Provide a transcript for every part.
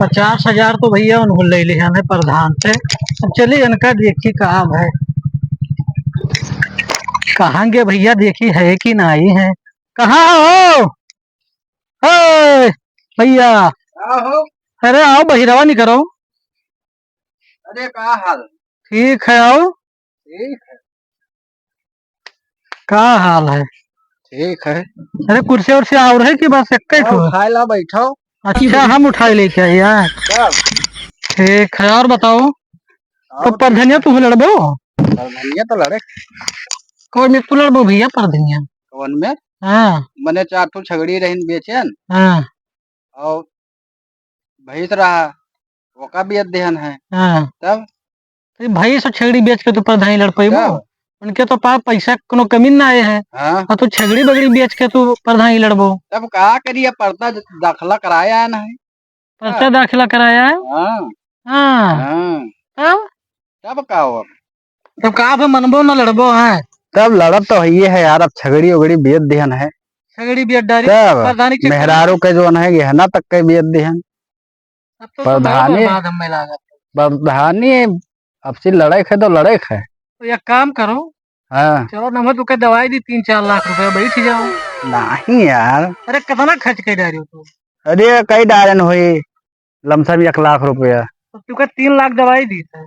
50,000 तो भैया उनको ले लिया हमें प्रधान से। अब चलिए इनका देखी कहाँ है, कहाँ गे भैया, देखी है कि नहीं है। कहाँ हो हे भैया? हो। अरे आओ बहिरवा नहीं करो। अरे का हाल? ठीक है आओ। ठीक है। क्या हाल है? ठीक है। अरे कुर्सी उर्सी और है कि बस एक ही ठो? उठाए ला बैठो। अच्छा हम उठाए लेके आए यार। सब ठीक है और बताओ। तो और ठीक परधनिया है। तू लड़बो? परधनिया तो लड़े। कोई में तू लड़बो भैया परधनिया? कौन में? हाँ मने 4 ठो छगड़ी रहीन बेचेन हाँ और भैंस रहा ओका भी अध्ययन है। हाँ। तब तो भाई सब छेगड़ी बेच के तू प्रधानी लड़ पाइबो? तब उनके तो पास पैसा कोनो कमी ना आए है हाँ और तू छेगड़ी बगड़ी बेच के तू प्रधानी लड़बो? तब का करिए पर्दा दाखला कराया ना है। पर्चा दाखिला कराया है? हाँ हाँ। हाँ। तब तब का हो? तब कहा पे मनबो ना लड़बो है? तब लड़ब तो है है यार, अब छगड़ी उगड़ी बेच दिहन है। छेगड़ी बेच डारी तब प्रधानी चक्कर में। मेहरारू के जो है गहना तक के बेच दिहन। अब तो बड़ा प्रधानी बर्बाद हमें लागत। प्रधानी अब से लड़े है तो लड़े है। तो एक काम करो, हाँ चलो नमक तुके दवाई दी 3-4 लाख रुपए बैठ जाओ। नहीं यार। अरे कितना खर्च कर डारी हो तू? अरे कई डायन हुई, लमसम 1 लाख रुपया। तो तुके 3 लाख दवाई दी है।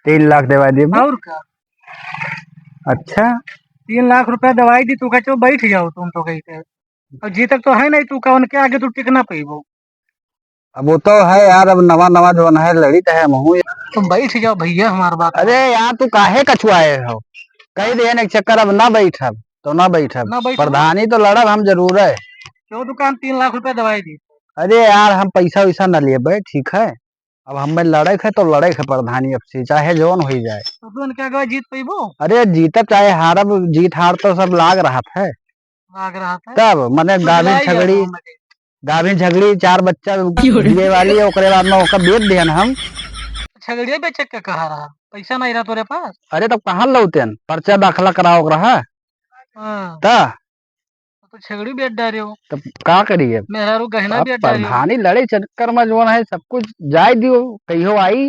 3 लाख देवा दी। और क्या? अच्छा 3 लाख रुपया दवाई दी, तू कह चो बैठ जाओ तुम तो कही थे। और जी तक तो है नहीं, तू कौन के आगे तू टिकना पेबो। अब वो तो है यार, अब नवा नवा जो है लड़ी तो है महू। तुम बैठ जाओ भैया हमारी बात अरे यार तू काहे कछुआए हो? कही दे एक चक्कर, अब ना बैठब तो ना बैठब। ना बैठो प्रधानी तो लड़ब हम जरूर है। क्यों? दुकान 3 लाख रुपया दवाई दी। अरे यार हम पैसा वैसा न लिए भाई, ठीक है। अब हमें लड़े है तो लड़े है प्रधानी अब से, चाहे जौन हो जाए। तो तू उनके आगे जीत पेबो? अरे जीतब चाहे हारब, जीत हार तो सब लाग रहा है। लाग रहा था तब मने तो गाभिन दिलाई छगड़ी, जाओ हमें। गाभिन झगड़ी 4 बच्चा दिए वाली है, ओकरे बाद में ओका बेच दिहन हम। छगड़िया बेचे के कहा रहा, पैसा नहीं रहा तोरे पास? अरे तो कहाँ लौटेन, पर्चा दाखला कराओ रहा हाँ ता। तो छगड़ी बेच डारे हो, तब का करिए? मेहरारू गहना अब बेच डारे हो। प्रधानी लड़े चक्कर में जो है सब कुछ जाय दियो, कहियो आई।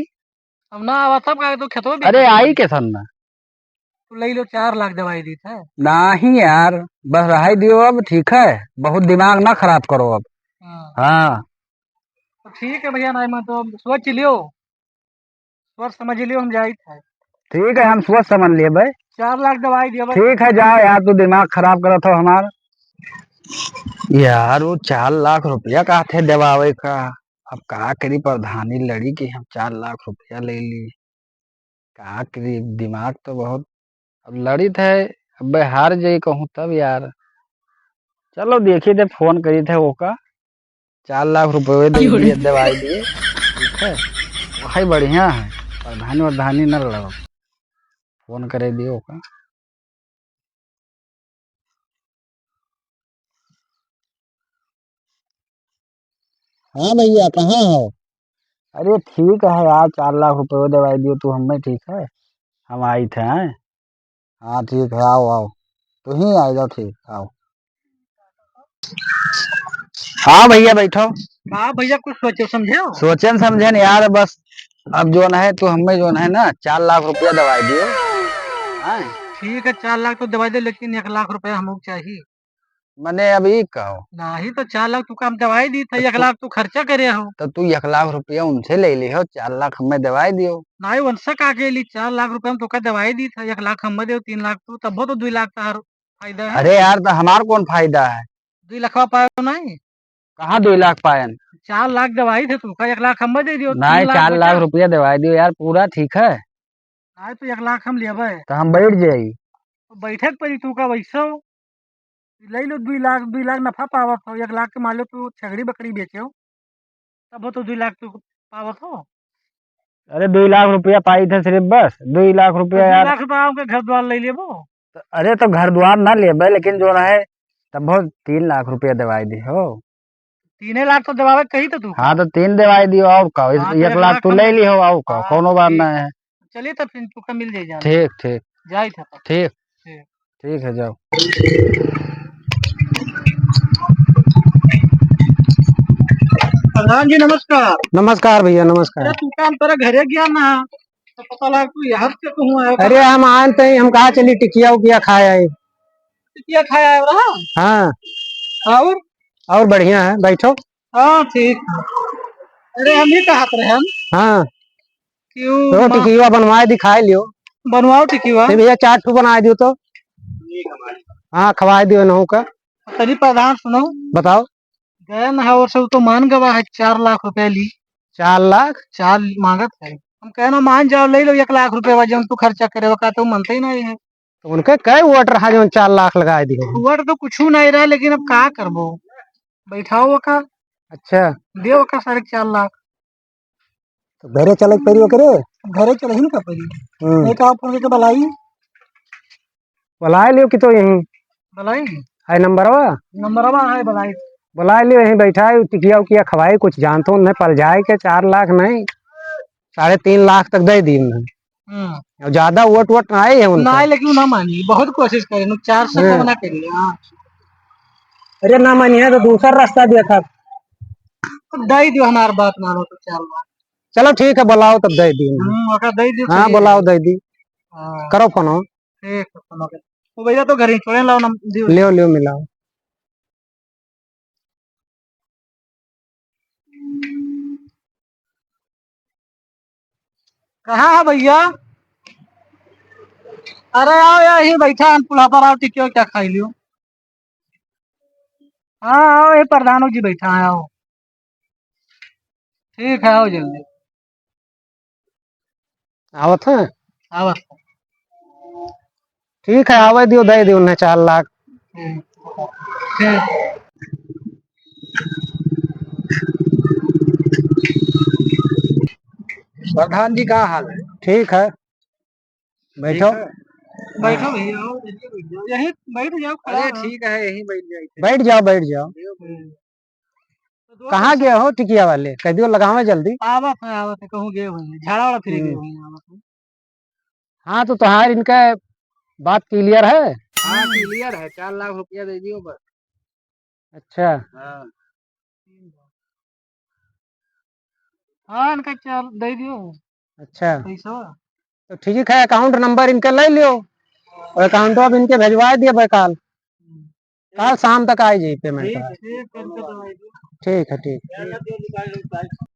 अब ना आवा तब का तो खेतों में अरे आई के सन ना। तू ले लो 4 लाख दवाई दी था। नहीं यार बस रहा दियो अब, ठीक है। बहुत दिमाग ना खराब करो अब। हाँ हाँ तो ठीक है भैया, नहीं मैं तो सोच लियो, सोच समझ लियो, हम जाई था। ठीक है, हम सोच समझ लिए भाई। 4 लाख दवाई दिया भाई। ठीक है जाओ यार, तू दिमाग खराब करो तो हमारा। यार वो 4 लाख रुपया का थे दबावे का। अब का करी, प्रधानी लड़ी कि हम 4 लाख रुपया ले ली। का करी, दिमाग तो बहुत। अब लड़ी थे, अब हार जाई कहूँ तब यार। चलो देखिए थे, फोन करी थे वो का 4 लाख रुपये दे दिए, दवाई दिए, ठीक है। वही बढ़िया है, प्रधानी वरधानी न लड़ो। फोन करे दियो का। हाँ भैया कहाँ हो? अरे ठीक है यार, 4 लाख रुपये दवाई दियो तू हमें, ठीक है। हम आई थे हैं। हाँ ठीक है, आओ आओ, तू ही आ जाओ, ठीक आओ। हाँ भैया बैठो। हाँ भैया कुछ सोचे समझे हो? सोचन समझन यार बस। अब जो है तू हमें जो है ना 4 लाख रुपया दवाई दियो। हाँ ठीक है 4 लाख तो दवाई दे, लेकिन 1 लाख रुपया हमको चाहिए। मने अभी कहो। नहीं तो 4 लाख तू काम दवाई दी था, तो 1 लाख तू खर्चा करे हो। तो तू 1 लाख रुपया उनसे ले ली हो, 4 लाख हमें दवाई दियो। नहीं वंशा का के लिए 4 लाख रुपया में तो का दवाई दी था, 1 लाख हम दे 3 लाख तू, तब तो 2 लाख का हर फायदा है। अरे यार तो हमार कौन फायदा है? 2 लाख पायो नहीं। कहाँ 2 लाख पायन? 4 लाख दवाई थे तू का, 1 लाख हम दे दियो, नहीं 3 लाख 4 लाख बचा। रुपया दवाई दियो यार पूरा, ठीक है। नहीं तो 1 लाख हम लेबे। तो हम बैठ जाई। तो बैठक पर तू का वैसा ले लो 2 लाख, 2 लाख नफा पावत हो। 1 लाख के मान लो तू छगड़ी बकरी बेचे हो, तब तो 2 लाख तू पावत हो। अरे 2 लाख रुपया पाई थे सिर्फ, बस 2 लाख रुपया तो दो यार। लाख रुपया के घर द्वार ले लेबो। अरे तो घर द्वार ना ले भाई, लेकिन जो है तब बहुत 3 लाख रुपया दवाई दी हो। 3 लाख तो दबावे कही तो तू का। हाँ तो 3 दवाई दियो और कहो, हाँ तो 1 लाख 1 लाख तू हम। ले ली हो और कहो, हाँ कोनो बात ठीक, नहीं है। चलिए तो फिर तू का मिल जाए जान। ठीक ठीक। जाई था तब। ठीक ठीक। ठीक है जाओ। प्रधान जी नमस्कार। नमस्कार भैया नमस्कार। तू काम तेरा घरे गया ना तो पता लगा तू यहाँ से तू आया अरे हम आए थे, हम कहा चली टिकिया उकिया खाए आए। क्या खाया है रहा। हाँ और बढ़िया है, बैठो। हाँ ठीक है। अरे हम ही कहत रहे हम हाँ तो क्यों टिकिया बनवाए दिखाए लियो। बनवाओ टिकिवा नहीं भैया 4 ठू बना दियो तो। हाँ खवाए दियो नहु का। तरी प्रधान सुनो बताओ। गए ना और सब तो मान गवा है 4 लाख रुपए ली 4 लाख? 4 मांगत है हम कहना मान जाओ ले लो 1 लाख रुपए जब तू खर्चा करे का तो मनते ही नहीं है। तो उनके कई वोट रहा जो 4 लाख लगा दिए। हुआ तो कुछ नहीं रहा लेकिन अब कहा करबो बैठाओ वका अच्छा दे वका 4.5 लाख। तो घरे चले परियो करे। घरे चले ही ना पड़ी नहीं तो आप फोन के बलाई बुलाए लियो कि तो यहीं बलाई है नंबर है बलाई। बुला लियो, यहीं बैठा है टिकिया उकिया खवाए, कुछ जानतो उन्हें पल जाए के 4 लाख नहीं 3.5 लाख तक दे दी उन्हें। और ज्यादा वोट वोट आए है उनका। नहीं लेकिन ना मानी बहुत कोशिश करे 4 से कम ना करिए। हाँ अरे ना मानिए तो दूसरा रास्ता देखा। दे दियो हमार बात मानो तो 4 लाख। चलो ठीक है बुलाओ तब दे दी। ओका दे दियो हाँ सही है। बुलाओ दे दी। हाँ करो फोन। ठीक है सुनो के वो भैया तो घर ही छोड़े लाओ ना दियो लियो लियो मिलाओ। कहाँ है भैया। अरे आओ यार यही बैठा है पुला पर आओ टिकियो क्या खाई लियो। हाँ आओ ये प्रधानो जी बैठा है आओ। ठीक है आओ जल्दी आवत है। आओ। ठीक है आवे दियो दे दियो उन्हें 4 लाख। ठीक प्रधान जी का हाल है? ठीक है बैठो। बैठो भैया आओ जल्दी बैठ जाओ यही बैठ जाओ खड़ा अरे रहो। ठीक है यहीं बैठ जाए। बैठ जाओ बैठ जाओ। तो दो कहाँ गए हो टिकिया वाले, कह दियो लगावे जल्दी। आवत है कहूँ गए हुए हैं झाड़ा वाड़ा फिर गए हुए हैं आवत है। हाँ तो तुम्हार इनका बात क्लियर है। हाँ क्लियर है, 4 लाख रुपया दे दियो बस। अच्छा हाँ हाँ इनका चल दे दियो अच्छा पैसा। तो ठीक है अकाउंट नंबर इनका ले लियो और अकाउंट अब इनके भेजवा दिए भाई कल शाम तक आई जी पेमेंट। ठीक है करके दवाई दो। ठीक है ठीक।